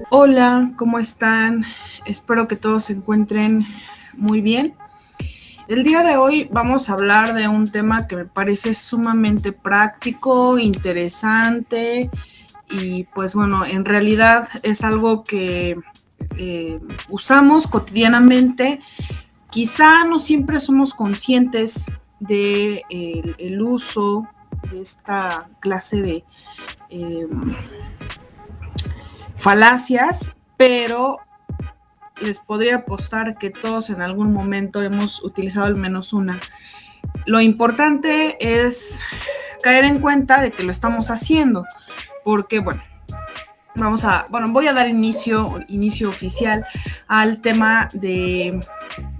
Hola, ¿cómo están? Espero que todos se encuentren muy bien. El día de hoy vamos a hablar de un tema que me parece sumamente práctico, interesante y pues bueno, en realidad es algo que usamos cotidianamente. Quizá no siempre somos conscientes de el uso de esta clase de eh, falacias, pero les podría apostar que todos en algún momento hemos utilizado al menos una. Lo importante es caer en cuenta de que lo estamos haciendo, porque voy a dar inicio oficial al tema del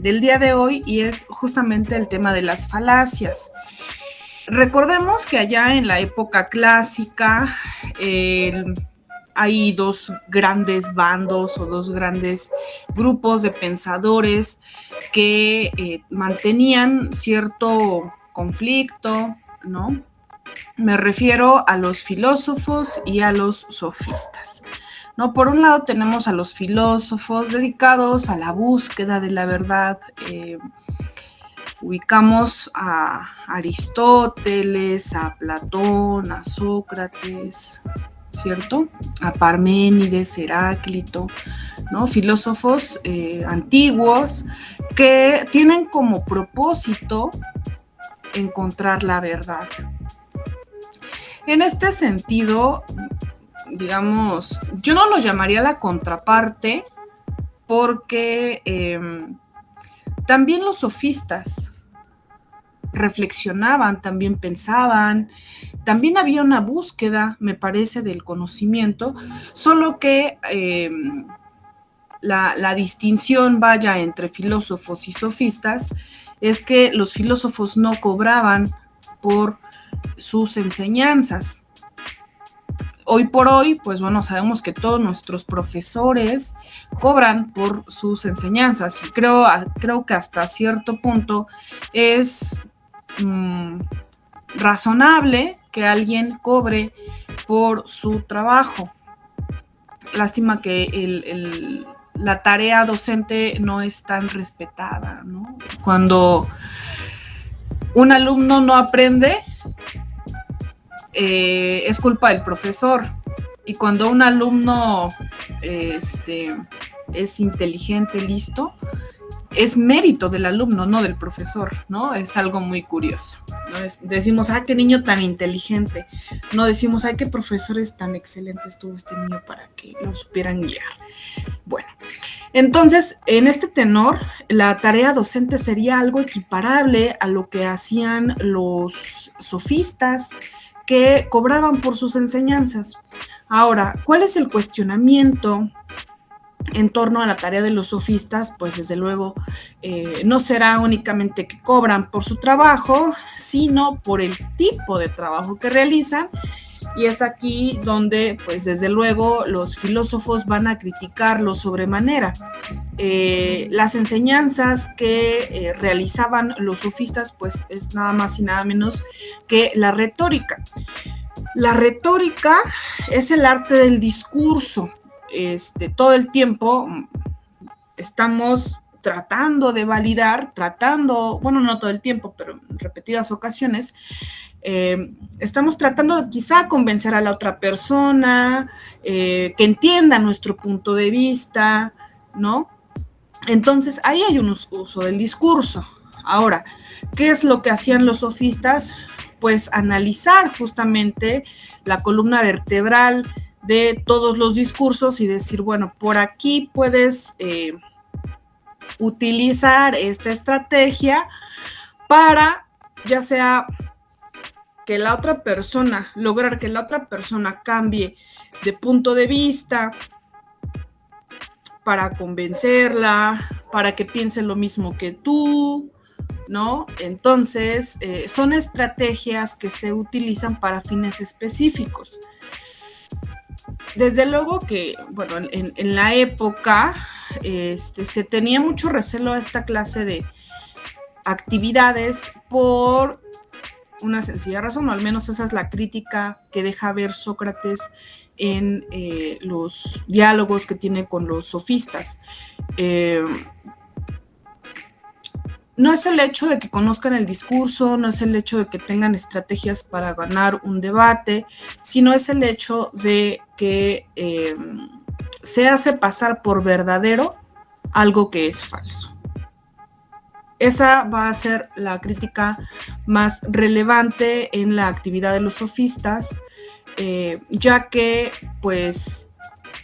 día de hoy, y es justamente el tema de las falacias. Recordemos que allá en la época clásica, hay dos grandes bandos o dos grandes grupos de pensadores que mantenían cierto conflicto, ¿no? Me refiero a los filósofos y a los sofistas, ¿no? Por un lado tenemos a los filósofos dedicados a la búsqueda de la verdad. Ubicamos a Aristóteles, a Platón, a Sócrates, ¿cierto? A Parménides, Heráclito, ¿no? Filósofos antiguos que tienen como propósito encontrar la verdad. En este sentido, digamos, yo no lo llamaría la contraparte porque también los sofistas reflexionaban, también pensaban, también había una búsqueda, me parece, del conocimiento, solo que la distinción, vaya, entre filósofos y sofistas es que los filósofos no cobraban por sus enseñanzas. Hoy por hoy, pues bueno, sabemos que todos nuestros profesores cobran por sus enseñanzas, y creo que hasta cierto punto es razonable que alguien cobre por su trabajo. Lástima que la tarea docente no es tan respetada, ¿no? Cuando un alumno no aprende, es culpa del profesor. Y cuando un alumno es inteligente, listo, es mérito del alumno, no del profesor, ¿no? Es algo muy curioso, ¿no? Decimos, qué niño tan inteligente. No decimos, qué profesores tan excelentes tuvo este niño para que lo supieran guiar. Bueno, entonces, en este tenor, la tarea docente sería algo equiparable a lo que hacían los sofistas, que cobraban por sus enseñanzas. Ahora, ¿cuál es el cuestionamiento en torno a la tarea de los sofistas? Pues desde luego no será únicamente que cobran por su trabajo, sino por el tipo de trabajo que realizan. Y es aquí donde, pues desde luego, los filósofos van a criticarlo sobremanera. Las enseñanzas que realizaban los sofistas, pues es nada más y nada menos que la retórica. La retórica es el arte del discurso. Todo el tiempo estamos tratando de validar, bueno, no todo el tiempo, pero en repetidas ocasiones, estamos tratando de quizá convencer a la otra persona, que entienda nuestro punto de vista, ¿no? Entonces, ahí hay un uso del discurso. Ahora, ¿qué es lo que hacían los sofistas? Pues analizar justamente la columna vertebral de todos los discursos y decir, bueno, por aquí puedes utilizar esta estrategia para, ya sea que la otra persona, lograr que la otra persona cambie de punto de vista, para convencerla, para que piense lo mismo que tú, ¿no? Entonces, son estrategias que se utilizan para fines específicos. Desde luego que, bueno, en la época se tenía mucho recelo a esta clase de actividades por una sencilla razón, o al menos esa es la crítica que deja ver Sócrates en los diálogos que tiene con los sofistas. No es el hecho de que conozcan el discurso, no es el hecho de que tengan estrategias para ganar un debate, sino es el hecho de que se hace pasar por verdadero algo que es falso. Esa va a ser la crítica más relevante en la actividad de los sofistas, ya que, pues,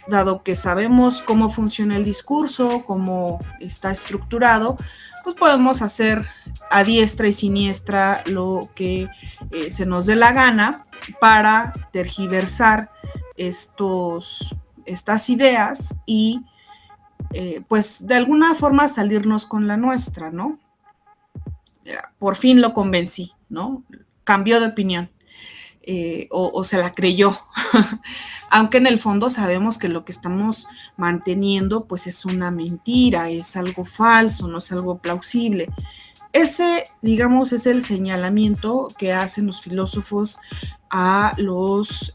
dado que sabemos cómo funciona el discurso, cómo está estructurado, pues podemos hacer a diestra y siniestra lo que se nos dé la gana para tergiversar estas ideas y pues de alguna forma salirnos con la nuestra, ¿no? Por fin lo convencí, ¿no? Cambió de opinión. O se la creyó, aunque en el fondo sabemos que lo que estamos manteniendo pues es una mentira, es algo falso, no es algo plausible. Ese, digamos, es el señalamiento que hacen los filósofos a los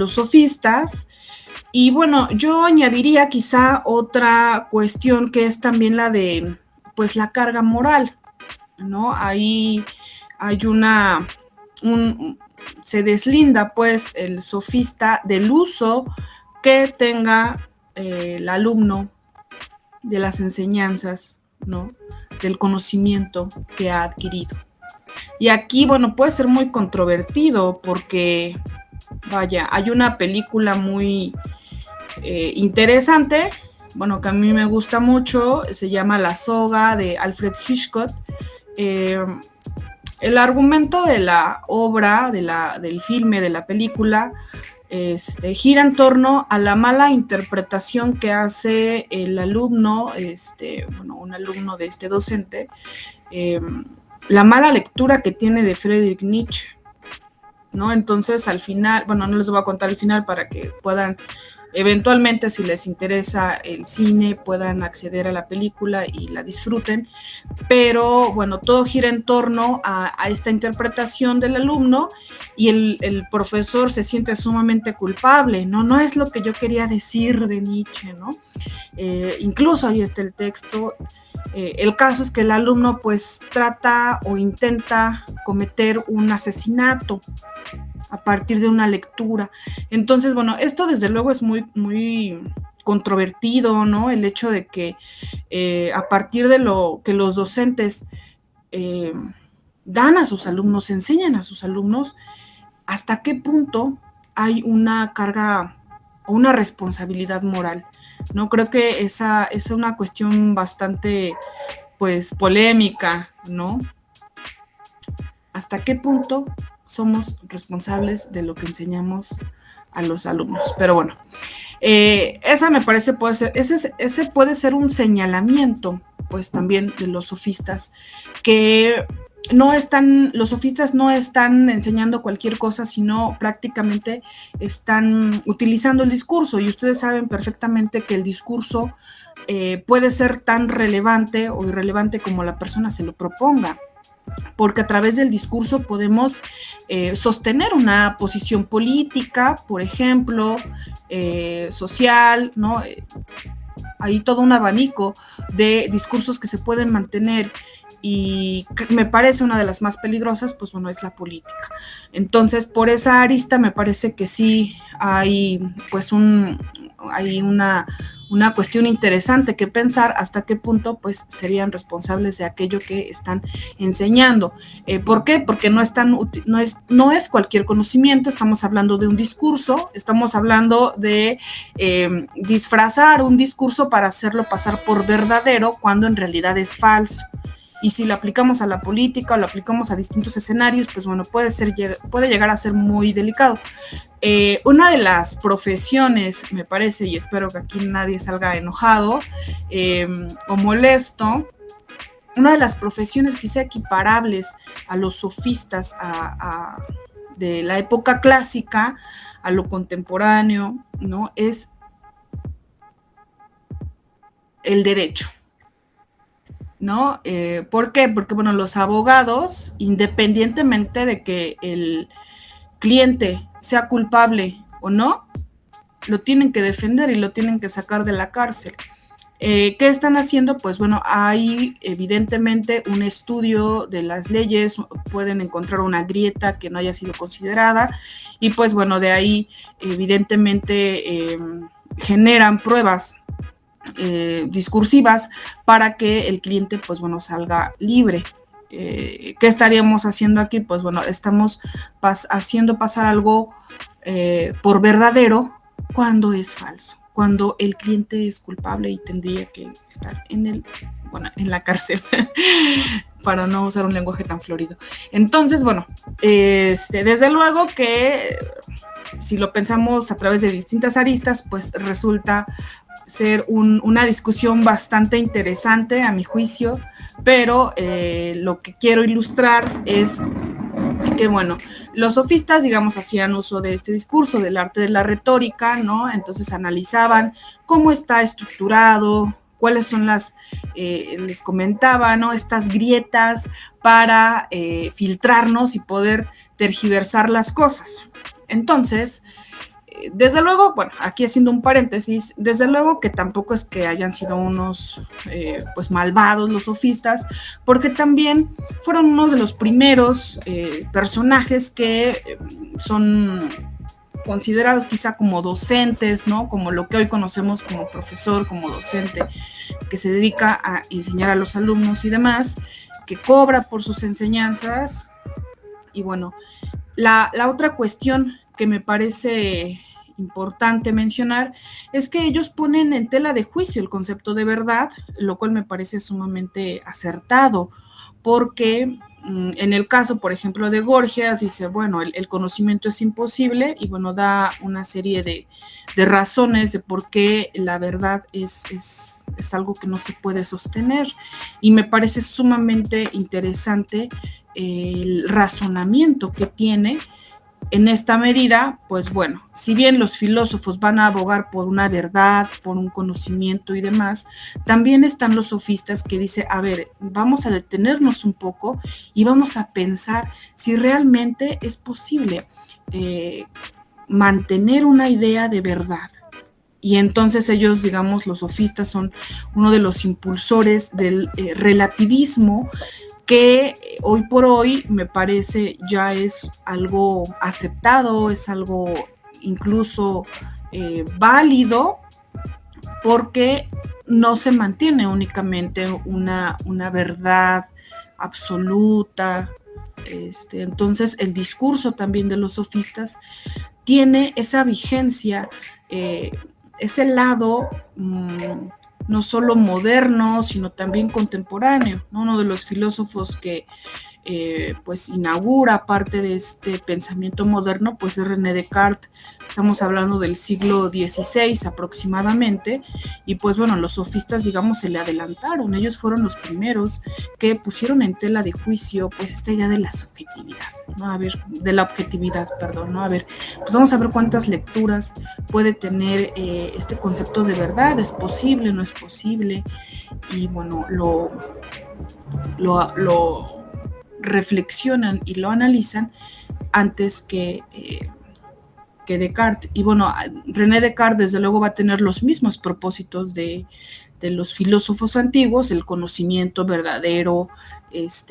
sofistas. Y bueno, yo añadiría quizá otra cuestión que es también la de pues la carga moral, ¿no? Ahí hay se deslinda pues el sofista del uso que tenga el alumno de las enseñanzas, ¿no? Del conocimiento que ha adquirido. Y aquí, bueno, puede ser muy controvertido porque, vaya, hay una película muy interesante, bueno, que a mí me gusta mucho, se llama La Soga de Alfred Hitchcock. El argumento de la obra, del filme, de la película, gira en torno a la mala interpretación que hace el alumno, un alumno de este docente, la mala lectura que tiene de Friedrich Nietzsche, ¿no? Entonces, al final, bueno, no les voy a contar el final para que puedan eventualmente, si les interesa el cine, puedan acceder a la película y la disfruten, pero bueno, todo gira en torno a esta interpretación del alumno y el profesor se siente sumamente culpable, ¿no? No es lo que yo quería decir de Nietzsche, ¿no? Incluso ahí está el texto. El caso es que el alumno pues trata o intenta cometer un asesinato a partir de una lectura. Entonces, bueno, esto desde luego es muy, muy controvertido, ¿no? El hecho de que a partir de lo que los docentes dan a sus alumnos, enseñan a sus alumnos, hasta qué punto hay una carga o una responsabilidad moral, ¿no? Creo que esa es una cuestión bastante, pues, polémica, ¿no? ¿Hasta qué punto somos responsables de lo que enseñamos a los alumnos? Pero bueno, esa me parece puede ser, ese puede ser un señalamiento, pues también de los sofistas, que los sofistas no están enseñando cualquier cosa, sino prácticamente están utilizando el discurso, y ustedes saben perfectamente que el discurso puede ser tan relevante o irrelevante como la persona se lo proponga, porque a través del discurso podemos sostener una posición política, por ejemplo, social, ¿no? Hay todo un abanico de discursos que se pueden mantener, y me parece una de las más peligrosas, pues bueno, es la política. Entonces, por esa arista me parece que sí hay pues hay una cuestión interesante que pensar hasta qué punto pues serían responsables de aquello que están enseñando. ¿Por qué? Porque no es cualquier conocimiento, estamos hablando de un discurso, estamos hablando de disfrazar un discurso para hacerlo pasar por verdadero cuando en realidad es falso. Y si lo aplicamos a la política o lo aplicamos a distintos escenarios, pues bueno, puede llegar a ser muy delicado. Una de las profesiones, me parece, y espero que aquí nadie salga enojado o molesto, una de las profesiones quizá equiparables a los sofistas de la época clásica, a lo contemporáneo, ¿no? Es el derecho. ¿no? ¿Por qué? Porque, bueno, los abogados, independientemente de que el cliente sea culpable o no, lo tienen que defender y lo tienen que sacar de la cárcel. ¿Qué están haciendo? Pues bueno, hay evidentemente un estudio de las leyes, pueden encontrar una grieta que no haya sido considerada y pues bueno, de ahí evidentemente generan pruebas discursivas para que el cliente pues bueno salga libre. ¿Qué estaríamos haciendo aquí? Pues bueno, estamos haciendo pasar algo por verdadero cuando es falso, cuando el cliente es culpable y tendría que estar en la cárcel, para no usar un lenguaje tan florido. Entonces, bueno, desde luego que si lo pensamos a través de distintas aristas, pues resulta ser una discusión bastante interesante a mi juicio, pero lo que quiero ilustrar es que, bueno, los sofistas, digamos, hacían uso de este discurso, del arte de la retórica, ¿no? Entonces analizaban cómo está estructurado, cuáles son les comentaba, ¿no? Estas grietas para filtrarnos y poder tergiversar las cosas. Entonces, desde luego, bueno, aquí haciendo un paréntesis, desde luego que tampoco es que hayan sido unos pues malvados los sofistas, porque también fueron unos de los primeros personajes que son considerados quizá como docentes, ¿no? Como lo que hoy conocemos como profesor, como docente, que se dedica a enseñar a los alumnos y demás, que cobra por sus enseñanzas. Y bueno, la otra cuestión que me parece importante mencionar es que ellos ponen en tela de juicio el concepto de verdad, lo cual me parece sumamente acertado, porque en el caso, por ejemplo, de Gorgias, dice, bueno, el conocimiento es imposible y, bueno, da una serie de razones de por qué la verdad es algo que no se puede sostener. Y me parece sumamente interesante el razonamiento que tiene. En esta medida, pues bueno, si bien los filósofos van a abogar por una verdad, por un conocimiento y demás, también están los sofistas que dicen, a ver, vamos a detenernos un poco y vamos a pensar si realmente es posible mantener una idea de verdad. Y entonces ellos, digamos, los sofistas son uno de los impulsores del relativismo, que hoy por hoy me parece ya es algo aceptado, es algo incluso válido, porque no se mantiene únicamente una verdad absoluta. Entonces el discurso también de los sofistas tiene esa vigencia, ese lado no solo moderno, sino también contemporáneo, ¿no? Uno de los filósofos que pues inaugura parte de este pensamiento moderno, pues es René Descartes. Estamos hablando del siglo XVI aproximadamente, y pues bueno, los sofistas, digamos, se le adelantaron. Ellos fueron los primeros que pusieron en tela de juicio pues esta idea de la subjetividad, ¿no? A ver, de la objetividad, perdón, ¿no? A ver, pues vamos a ver cuántas lecturas puede tener este concepto de verdad, ¿es posible, no es posible? Y bueno, lo reflexionan y lo analizan antes que Descartes. Y bueno, René Descartes desde luego va a tener los mismos propósitos de los filósofos antiguos, el conocimiento verdadero,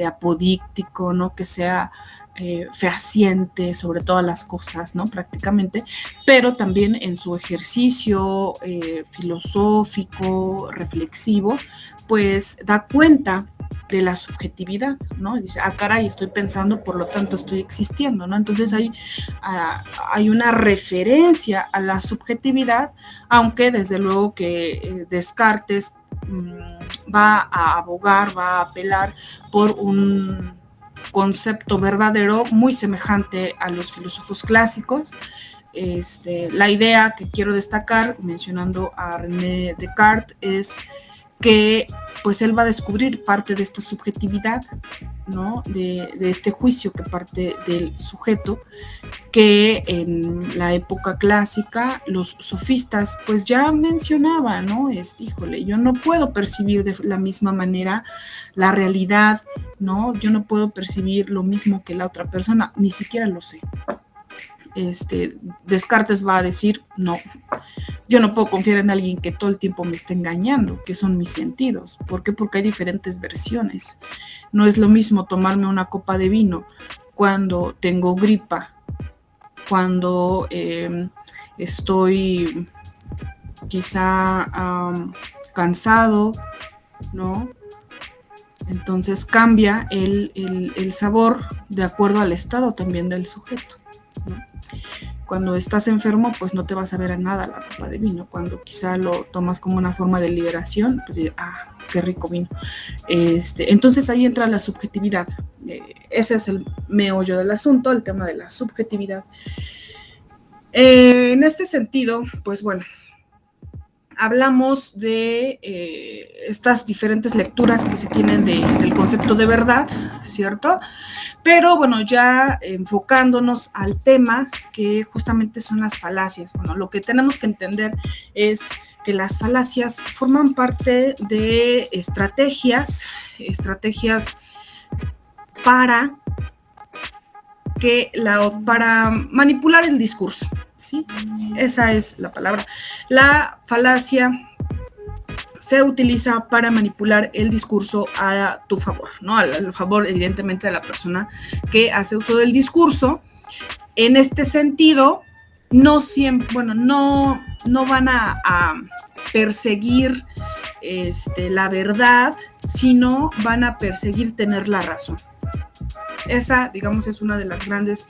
apodíctico, ¿no? Que sea fehaciente sobre todas las cosas, ¿no? Prácticamente, pero también en su ejercicio filosófico, reflexivo, pues da cuenta de la subjetividad, ¿no? Y dice, caray, estoy pensando, por lo tanto estoy existiendo, ¿no? Entonces hay una referencia a la subjetividad, aunque desde luego que Descartes va a abogar, va a apelar por un concepto verdadero muy semejante a los filósofos clásicos. La idea que quiero destacar, mencionando a René Descartes, es que pues él va a descubrir parte de esta subjetividad, ¿no? De este juicio que parte del sujeto, que en la época clásica los sofistas pues ya mencionaban, ¿no? Híjole, yo no puedo percibir de la misma manera la realidad, ¿no? Yo no puedo percibir lo mismo que la otra persona, ni siquiera lo sé. Descartes va a decir, no, yo no puedo confiar en alguien que todo el tiempo me esté engañando, que son mis sentidos. ¿Por qué? Porque hay diferentes versiones. No es lo mismo tomarme una copa de vino cuando tengo gripa, cuando estoy quizá cansado, ¿no? Entonces cambia el sabor de acuerdo al estado también del sujeto, ¿no? Cuando estás enfermo, pues no te vas a ver a nada la copa de vino. Cuando quizá lo tomas como una forma de liberación, pues qué rico vino. Entonces ahí entra la subjetividad. Ese es el meollo del asunto, el tema de la subjetividad. En este sentido, pues bueno, hablamos de estas diferentes lecturas que se tienen del concepto de verdad, ¿cierto? Pero bueno, ya enfocándonos al tema que justamente son las falacias. Bueno, lo que tenemos que entender es que las falacias forman parte de estrategias para manipular el discurso, ¿sí? Esa es la palabra. La falacia se utiliza para manipular el discurso a tu favor, ¿no? Al favor, evidentemente, de la persona que hace uso del discurso. En este sentido, no van a perseguir la verdad, sino van a perseguir tener la razón. Esa, digamos, es una de las grandes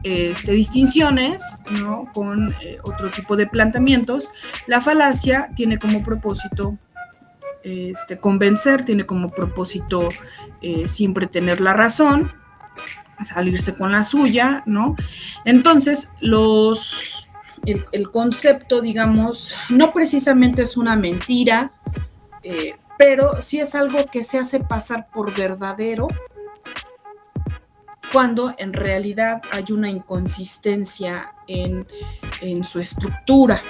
distinciones, ¿no? Con otro tipo de planteamientos. La falacia tiene como propósito convencer, tiene como propósito siempre tener la razón, salirse con la suya, ¿no? Entonces, el concepto, digamos, no precisamente es una mentira, pero sí es algo que se hace pasar por verdadero cuando en realidad hay una inconsistencia en su estructura.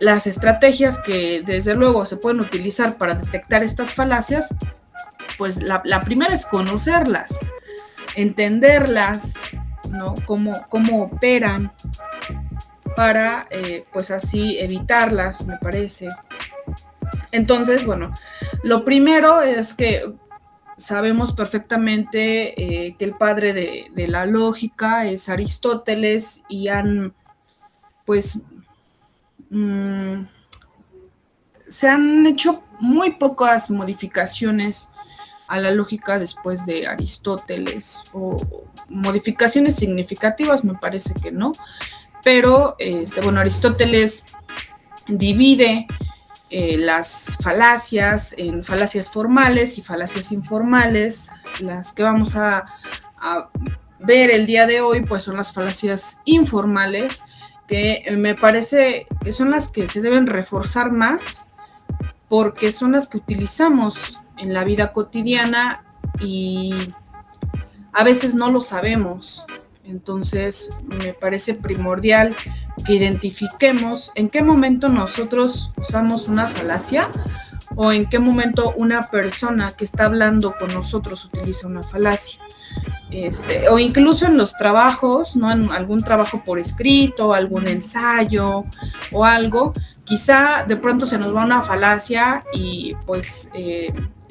Las estrategias que desde luego se pueden utilizar para detectar estas falacias, pues la primera es conocerlas, entenderlas, ¿no? Cómo operan para pues así evitarlas, me parece. Entonces, bueno, lo primero es que sabemos perfectamente que el padre de la lógica es Aristóteles y se han hecho muy pocas modificaciones a la lógica después de Aristóteles, o modificaciones significativas, me parece que no, pero Aristóteles divide las falacias en falacias formales y falacias informales. Las que vamos a ver el día de hoy pues son las falacias informales, que me parece que son las que se deben reforzar más porque son las que utilizamos en la vida cotidiana y a veces no lo sabemos. Entonces me parece primordial que identifiquemos en qué momento nosotros usamos una falacia o en qué momento una persona que está hablando con nosotros utiliza una falacia. O incluso en los trabajos, ¿no? En algún trabajo por escrito, algún ensayo o algo, quizá de pronto se nos va una falacia y pues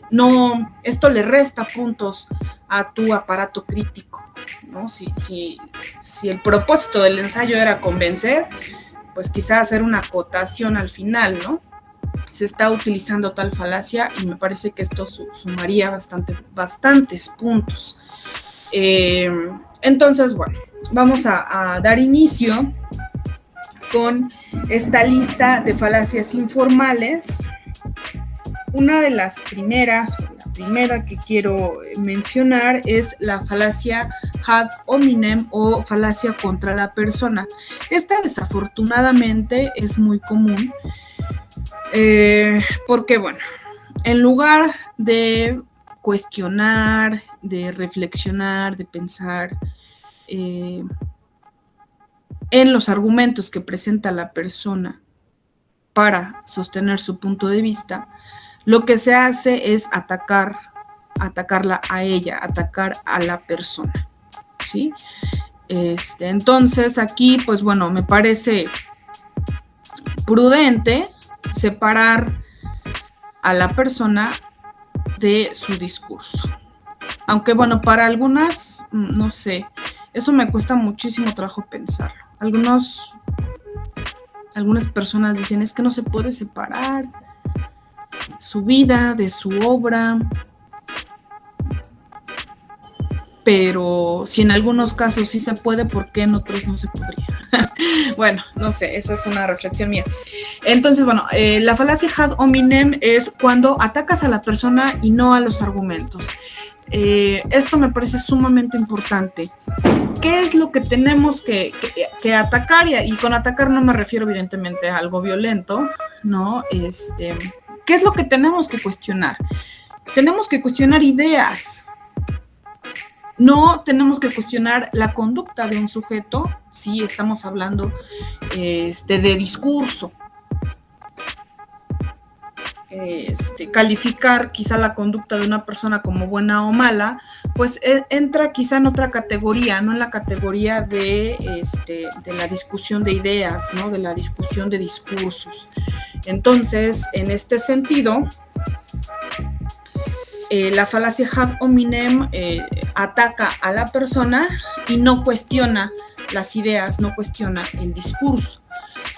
no, esto le resta puntos a tu aparato crítico, ¿no? Si el propósito del ensayo era convencer, pues quizá hacer una acotación al final, ¿no? Se está utilizando tal falacia y me parece que esto sumaría bastantes puntos. Entonces, bueno, vamos a dar inicio con esta lista de falacias informales. Una de las primeras, la primera que quiero mencionar es la falacia ad hominem o falacia contra la persona. Esta desafortunadamente es muy común Porque, bueno, en lugar de cuestionar, de reflexionar, de pensar en los argumentos que presenta la persona para sostener su punto de vista, lo que se hace es atacarla a ella, atacar a la persona, ¿sí? Entonces aquí, pues bueno, me parece prudente separar a la persona de su discurso. Aunque bueno, para algunas, no sé, eso me cuesta muchísimo trabajo pensarlo. Algunas personas dicen, es que no se puede separar su vida de su obra, pero si en algunos casos sí se puede, ¿por qué en otros no se podría? Bueno, no sé, esa es una reflexión mía. Entonces, bueno, la falacia ad hominem es cuando atacas a la persona y no a los argumentos. Esto me parece sumamente importante. ¿Qué es lo que tenemos que atacar? Y con atacar no me refiero evidentemente a algo violento, ¿no? ¿Qué es lo que tenemos que cuestionar? Tenemos que cuestionar ideas. No tenemos que cuestionar la conducta de un sujeto si estamos hablando de discurso. Calificar quizá la conducta de una persona como buena o mala, pues entra quizá en otra categoría, no en la categoría de la discusión de ideas, ¿no? De la discusión de discursos. Entonces, en este sentido, la falacia ad hominem ataca a la persona y no cuestiona las ideas, no cuestiona el discurso.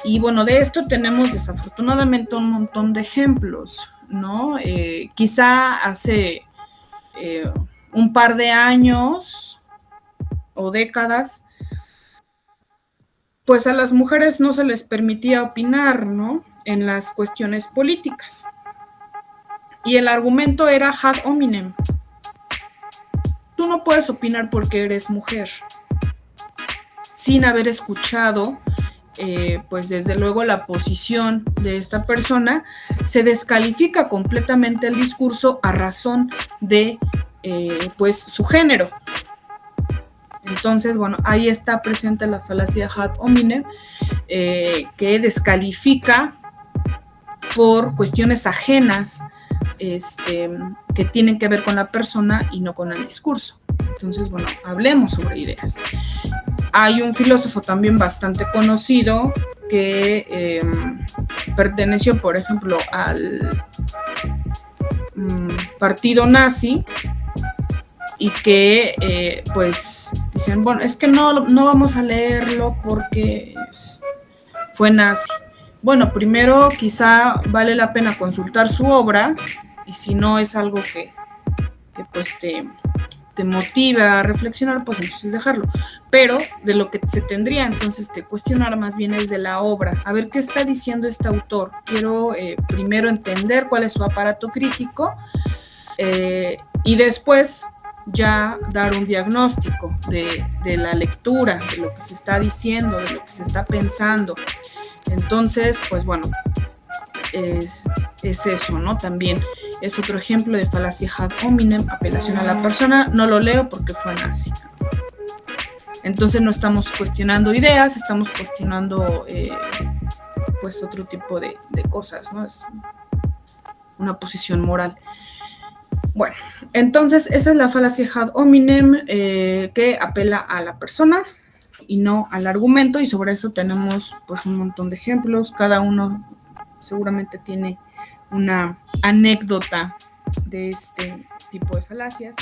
Y bueno, de esto tenemos desafortunadamente un montón de ejemplos, ¿no? Quizá hace un par de años o décadas, pues a las mujeres no se les permitía opinar, ¿no? En las cuestiones políticas. Y el argumento era ad hominem. Tú no puedes opinar porque eres mujer, sin haber escuchado, pues desde luego la posición de esta persona. Se descalifica completamente el discurso a razón de pues su género. Entonces, bueno, ahí está presente la falacia ad hominem, que descalifica por cuestiones ajenas que tienen que ver con la persona y no con el discurso. Entonces, bueno, hablemos sobre ideas. Hay un filósofo también bastante conocido que perteneció, por ejemplo, al partido nazi y que pues dicen, bueno, es que no vamos a leerlo porque fue nazi. Bueno, primero quizá vale la pena consultar su obra y si no es algo que pues te motiva a reflexionar, pues entonces dejarlo. Pero de lo que se tendría entonces que cuestionar más bien es de la obra. A ver qué está diciendo este autor. Quiero primero entender cuál es su aparato crítico y después ya dar un diagnóstico de la lectura, de lo que se está diciendo, de lo que se está pensando. Entonces, pues bueno, es eso, ¿no? También es otro ejemplo de falacia ad hominem, apelación a la persona. No lo leo porque fue nazi. Entonces no estamos cuestionando ideas, estamos cuestionando pues otro tipo de cosas, ¿no? Es una posición moral. Bueno, entonces esa es la falacia ad hominem que apela a la persona y no al argumento, y sobre eso tenemos pues un montón de ejemplos. Cada uno seguramente tiene una anécdota de este tipo de falacias.